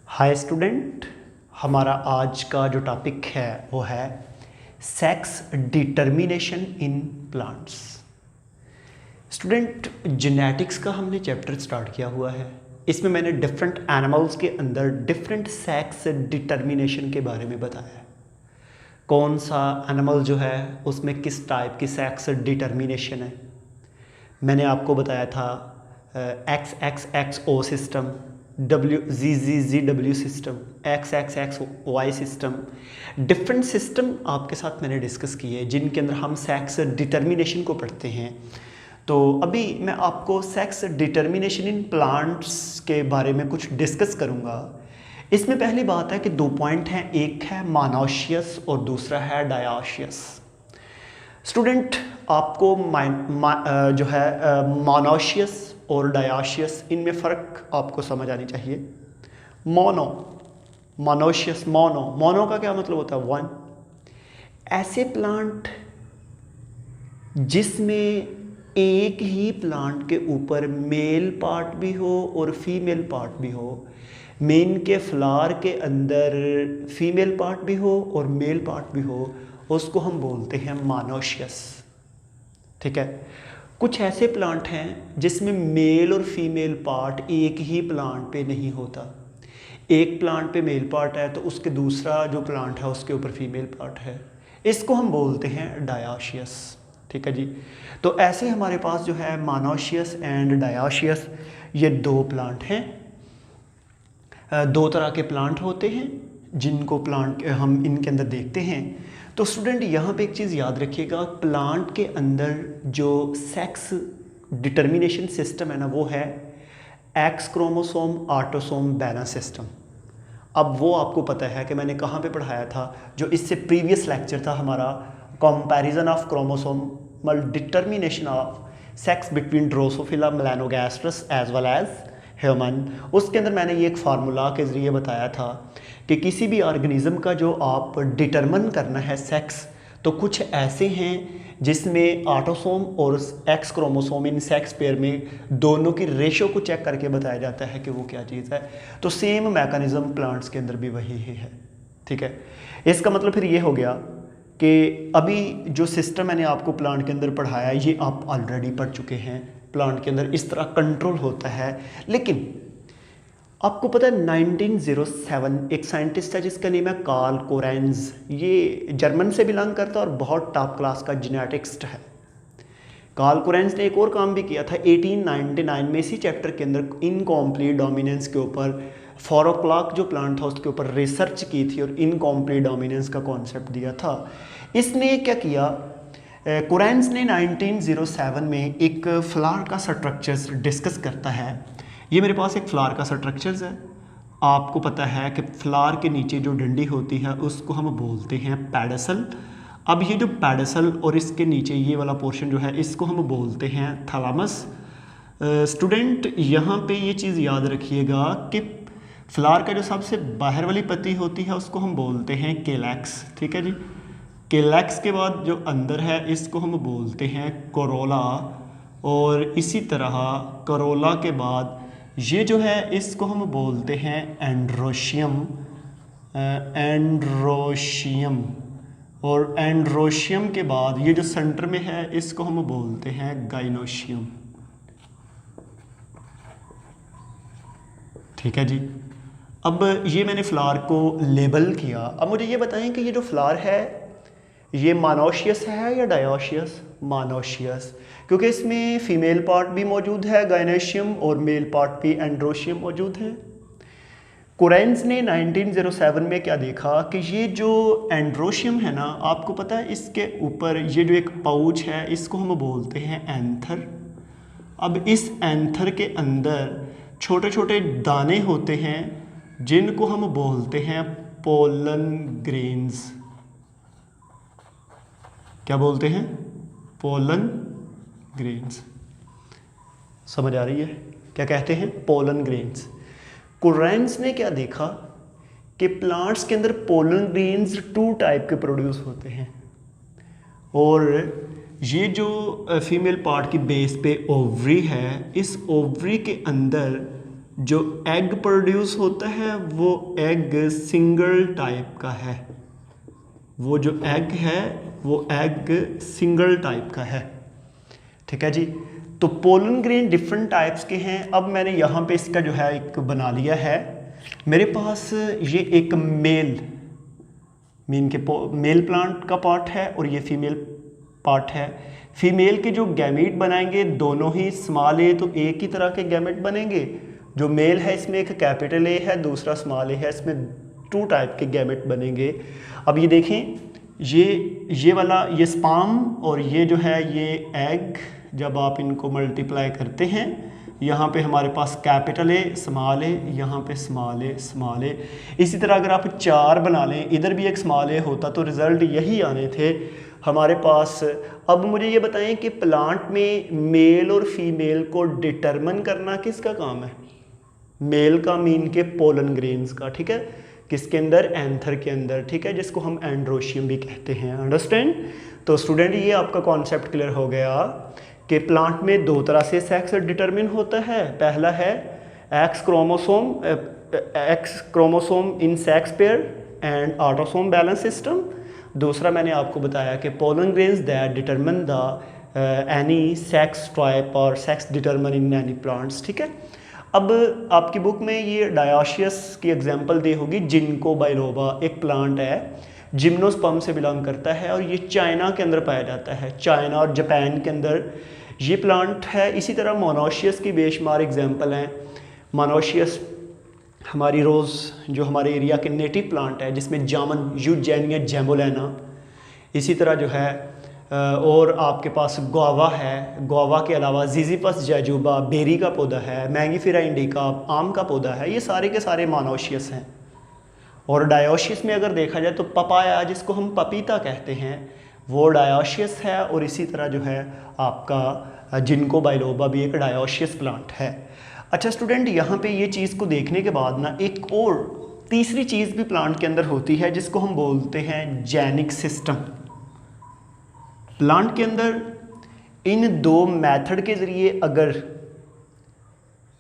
Hi student, हमारा आज का जो टॉपिक है वो है sex determination in plants. Student, genetics का हमने चैप्टर स्टार्ट किया हुआ है। इसमें मैंने डिफरेंट एनिमल्स के अंदर डिफरेंट सेक्स डिटर्मिनेशन के बारे में बताया है। कौन सा एनिमल जो है उसमें किस टाइप की सेक्स डिटर्मिनेशन है। मैंने आपको बताया था X X X O system, W G G G W system, X X X Y system. Different system आपके साथ मैंने डिस्कस किए जिनके अंदर हम सेक्स डिटर्मिनेशन को पढ़ते हैं। तो अभी मैं आपको सेक्स डिटर्मिनेशन इन प्लांट्स के बारे में कुछ डिस्कस करूँगा। इसमें पहली बात है कि दो पॉइंट हैं, एक है मोनोशियस और दूसरा है डायोशियस। स्टूडेंट, आपको जो है मोनोशियस और डायोशियस, इनमें फ़र्क आपको समझ आनी चाहिए। मोनोशियस, मोनो का क्या मतलब होता है? वन। ऐसे प्लांट जिसमें एक ही प्लांट के ऊपर मेल पार्ट भी हो और फीमेल पार्ट भी हो। मेन के फ्लावर के अंदर फीमेल पार्ट भी हो और मेल पार्ट भी हो, उसको हम बोलते हैं मोनोशियस। ठीक है। कुछ ऐसे प्लांट हैं जिसमें मेल और फीमेल पार्ट एक ही प्लांट पे नहीं होता। एक प्लांट पे मेल पार्ट है तो उसके दूसरा जो प्लांट है उसके ऊपर फीमेल पार्ट है, इसको हम बोलते हैं डायोशियस। ठीक है जी। तो ऐसे हमारे पास जो है मोनोशियस एंड डायोशियस, ये दो प्लांट हैं। दो तरह के प्लांट होते हैं जिनको प्लांट हम इनके अंदर देखते हैं। तो स्टूडेंट, यहाँ पे एक चीज़ याद रखिएगा, प्लांट के अंदर जो सेक्स डिटर्मिनेशन सिस्टम है ना, वो है X chromosome autosome balance system. अब वो आपको पता है कि मैंने कहाँ पे पढ़ाया था, जो इससे प्रीवियस लेक्चर था हमारा, comparison of chromosomal determination of sex between Drosophila melanogaster as well as human. उसके अंदर मैंने ये एक फार्मूला के ज़रिए बताया था कि किसी भी ऑर्गेनिज्म का जो आप डिटरमिन करना है सेक्स, तो कुछ ऐसे हैं जिसमें ऑटोसोम और x chromosome in sex pair में दोनों की रेशो को चेक करके बताया जाता है कि वो क्या चीज़ है। तो सेम मैकेनिज्म प्लांट्स के अंदर भी वही ही है। ठीक है। इसका मतलब फिर ये हो गया कि अभी जो सिस्टम मैंने आपको प्लांट के अंदर पढ़ाया, ये आप ऑलरेडी पढ़ चुके हैं। प्लांट के अंदर इस तरह कंट्रोल होता है। लेकिन आपको पता है 1907 एक साइंटिस्ट है जिसका नेम है कार्ल कोरेंज। ये जर्मन से बिलोंग करता है और बहुत टॉप क्लास का जेनेटिक्स्ट है। कार्ल कोरेंज ने एक और काम भी किया था 1899 में, इसी चैप्टर के अंदर इनकॉम्प्लीट डोमिनेंस के ऊपर, फोरोक्लॉक जो प्लांट था उसके ऊपर रिसर्च की थी और इनकॉम्प्लीट डोमिनेंस का कॉन्सेप्ट दिया था। इसने क्या किया, कोरेंज ने 1907 में एक फ्लावर का स्ट्रक्चर डिस्कस करता है। ये मेरे पास एक फ्लावर का स्ट्रक्चर्स है। आपको पता है कि फ्लावर के नीचे जो डंडी होती है उसको हम बोलते हैं पेडसल। अब ये जो पेडसल और इसके नीचे ये वाला पोर्शन जो है इसको हम बोलते हैं थैलामस। स्टूडेंट, यहाँ पे ये चीज़ याद रखिएगा कि फ्लावर का जो सबसे बाहर वाली पत्ती होती है उसको हम बोलते हैं केलैक्स। ठीक है जी। केलैक्स के बाद जो अंदर है इसको हम बोलते हैं कोरोला, और इसी तरह कोरोला के बाद ये जो है इसको हम बोलते हैं एंड्रोशियम। एंड्रोशियम, और एंड्रोशियम के बाद ये जो सेंटर में है इसको हम बोलते हैं गाइनोशियम। ठीक है जी। अब ये मैंने फ्लावर को लेबल किया। अब मुझे ये बताएं कि ये जो फ्लावर है ये मोनोशियस है या डायोशियस? मोनोशियस, क्योंकि इसमें फीमेल पार्ट भी मौजूद है गाइनोशियम और मेल पार्ट भी एंड्रोशियम मौजूद है। कोरेंज ने 1907 में क्या देखा कि ये जो एंड्रोशियम है ना, आपको पता है इसके ऊपर ये जो एक पाउच है इसको हम बोलते हैं एंथर। अब इस एंथर के अंदर छोटे छोटे दाने होते हैं जिनको हम बोलते हैं पोलन ग्रेन्स। क्या बोलते हैं? Pollen grains. समझ आ रही है? क्या कहते हैं? Pollen grains. कोरेंज ने क्या देखा कि प्लांट्स के अंदर पोलन ग्रेन्स टू टाइप के प्रोड्यूस होते हैं, और ये जो फीमेल पार्ट की बेस पे ओवरी है, इस ओवरी के अंदर जो एग प्रोड्यूस होता है वो एग सिंगल टाइप का है, वो जो एग है वो एग सिंगल टाइप का है, ठीक है जी। तो पोलन ग्रेन डिफरेंट टाइप्स के हैं। अब मैंने यहाँ पे इसका जो है एक बना लिया है, मेरे पास ये एक मेल प्लांट का पार्ट है और ये फीमेल पार्ट है। फीमेल के जो गैमेट बनाएंगे दोनों ही स्मॉल ए, तो एक ही तरह के गैमेट बनेंगे। जो मेल है इसमें एक कैपिटल ए है, दूसरा स्मॉल ए है, इसमें 2 टाइप के गैमेट बनेंगे। अब ये देखें, ये वाला ये स्पर्म और ये जो है ये एग, जब आप इनको मल्टीप्लाई करते हैं यहाँ पे हमारे पास कैपिटल ए स्मॉल ए, यहाँ पे स्मॉल ए स्मॉल ए। इसी तरह अगर आप 4 बना लें, इधर भी एक स्मॉल ए होता तो रिज़ल्ट यही आने थे हमारे पास। अब मुझे ये बताएं कि प्लांट में मेल और फीमेल को डिटरमिन करना किसका काम है? मेल का मीन के पोलन ग्रेन्स का, ठीक है, किसके अंदर? एंथर के अंदर, ठीक है, जिसको हम एंड्रोशियम भी कहते हैं। अंडरस्टैंड? तो स्टूडेंट ये आपका कॉन्सेप्ट क्लियर हो गया कि प्लांट में 2 तरह से सेक्स डिटरमिन होता है। पहला है X chromosome in sex pair and autosome balance system. दूसरा मैंने आपको बताया कि pollen grains that determine the any sex type और sex determine in any plants, ठीक है। अब आपकी बुक में ये डायोशियस की एग्जांपल दी होगी। जिनको बाइलोबा एक प्लांट है, जिम्नोस्पर्म से बिलोंग करता है और ये चाइना के अंदर पाया जाता है, चाइना और जापान के अंदर ये प्लांट है। इसी तरह मोनोशियस की बेशुमार एग्जांपल हैं। मोनोशियस हमारी रोज़ जो हमारे एरिया के नेटिव प्लांट है, जिसमें जामन यूजेनिया जैम्बोलेना, इसी तरह जो है और आपके पास गुआवा है। गुआवा के अलावा जीजीपस जैजुबा बेरी का पौधा है, मैंगीफेरा इंडिका आम का पौधा है। ये सारे के सारे मोनोशियस हैं। और डायोशियस में अगर देखा जाए तो पपाया, जिसको हम पपीता कहते हैं, वो डायोशियस है। और इसी तरह जो है आपका जिनको बाइलोबा भी एक डायोशियस प्लांट है। अच्छा स्टूडेंट, यहाँ पे ये चीज़ को देखने के बाद ना एक और तीसरी चीज़ भी प्लांट के अंदर होती है, जिसको हम बोलते हैं जेनिक सिस्टम। प्लांट के अंदर इन 2 मेथड के ज़रिए अगर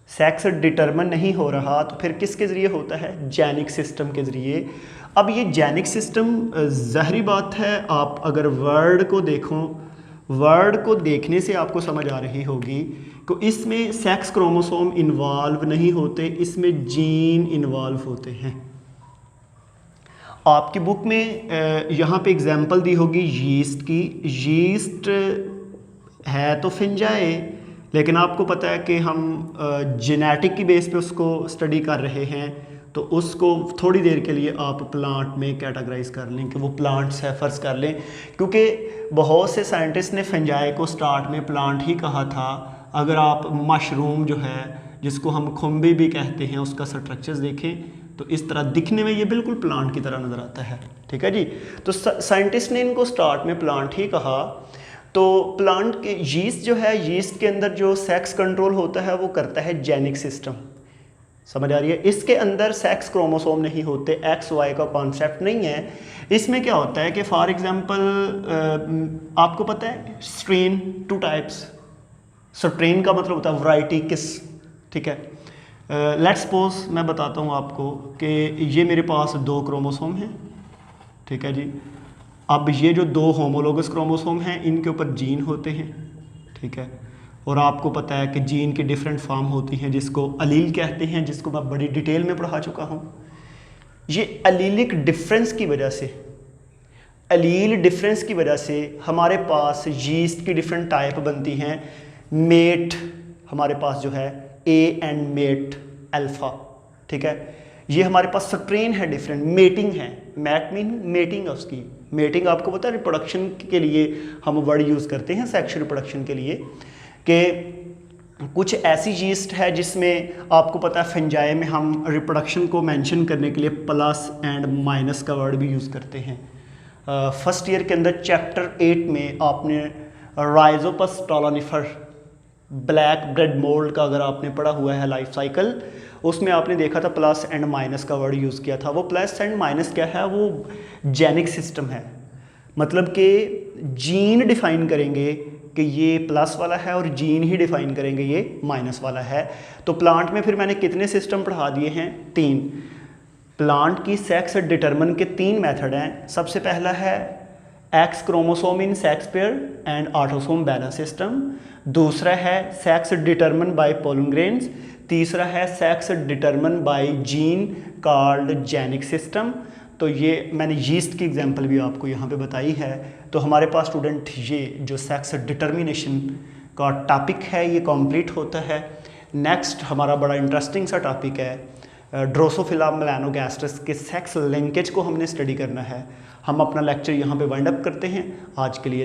सेक्स डिटरमिन नहीं हो रहा तो फिर किसके ज़रिए होता है? जेनिक सिस्टम के ज़रिए। अब ये जेनिक सिस्टम ज़ाहिरी बात है, आप अगर वर्ड को देखो, वर्ड को देखने से आपको समझ आ रही होगी कि इसमें सेक्स क्रोमोसोम इन्वॉल्व नहीं होते, इसमें जीन इन्वॉल्व होते हैं। आपकी बुक में यहाँ पे एग्जांपल दी होगी यीस्ट की। यीस्ट है तो फिंजाए, लेकिन आपको पता है कि हम जेनेटिक की बेस पे उसको स्टडी कर रहे हैं, तो उसको थोड़ी देर के लिए आप प्लांट में कैटेगराइज कर लें कि वो प्लांट्स है, फ़र्ज़ कर लें। क्योंकि बहुत से साइंटिस्ट ने फिंजाए को स्टार्ट में प्लांट ही कहा था। अगर आप मशरूम जो है, जिसको हम खुम्बी भी कहते हैं, उसका स्ट्रक्चर्स देखें तो इस तरह दिखने में ये बिल्कुल प्लांट की तरह नज़र आता है, ठीक है जी। तो साइंटिस्ट ने इनको स्टार्ट में प्लांट ही कहा। तो प्लांट के यीस्ट जो है, यीस्ट के अंदर जो सेक्स कंट्रोल होता है वो करता है जेनिक सिस्टम। समझ आ रही है? इसके अंदर सेक्स क्रोमोसोम नहीं होते, एक्स वाई का कॉन्सेप्ट नहीं है। इसमें क्या होता है कि फॉर एग्जांपल आपको पता है स्ट्रेन 2 टाइप्स। स्ट्रेन का मतलब होता है वैरायटी, किस, ठीक है। लेट्स सपोज मैं बताता हूँ आपको कि ये मेरे पास 2 क्रोमोसोम हैं, ठीक है जी। अब ये जो 2 होमोलोगस क्रोमोसोम हैं, इनके ऊपर जीन होते हैं, ठीक है। और आपको पता है कि जीन की डिफरेंट फॉर्म होती हैं, जिसको अलील कहते हैं, जिसको मैं बड़ी डिटेल में पढ़ा चुका हूँ। ये अलीलिक डिफरेंस की वजह से, अलील डिफरेंस की वजह से हमारे पास यीस्ट की डिफरेंट टाइप बनती हैं। मेट हमारे पास जो है ए एंड मेट अल्फ़ा, ठीक है। ये हमारे पास स्ट्रेन है डिफरेंट, मेटिंग है। मैट मीन मेटिंग है उसकी। मेटिंग आपको पता है रिप्रोडक्शन के लिए हम वर्ड यूज़ करते हैं, सेक्सुअल रिप्रोडक्शन के लिए, कि कुछ ऐसी यीस्ट है जिसमें आपको पता है फिंजाई में हम रिप्रोडक्शन को मेंशन करने के लिए प्लस एंड माइनस का वर्ड भी यूज़ करते हैं। फर्स्ट ईयर के अंदर चैप्टर 8 में आपने Rhizopus stolonifer black bread mould का अगर आपने पढ़ा हुआ है लाइफ साइकिल, उसमें आपने देखा था प्लस एंड माइनस का वर्ड यूज़ किया था। वो प्लस एंड माइनस क्या है? वो जेनिक सिस्टम है। मतलब कि जीन डिफाइन करेंगे कि ये प्लस वाला है और जीन ही डिफाइन करेंगे ये माइनस वाला है। तो प्लांट में फिर मैंने कितने सिस्टम पढ़ा दिए हैं? 3। प्लांट की सेक्स डिटरमिन के 3 मेथड हैं। सबसे पहला है X chromosome in sex pair and autosome balance system. दूसरा है sex determine by pollen grains. तीसरा है sex determine by gene called genic system. तो ये मैंने यीस्ट की एग्जांपल भी आपको यहाँ पे बताई है। तो हमारे पास स्टूडेंट ये जो सेक्स डिटर्मिनेशन का टॉपिक है ये कंप्लीट होता है। नेक्स्ट हमारा बड़ा इंटरेस्टिंग सा टॉपिक है ड्रोसोफिला मेलानोगैस्ट्रस के सेक्स लिंकेज को हमने स्टडी करना है। हम अपना लेक्चर यहाँ पे वाइंड अप करते हैं आज के लिए।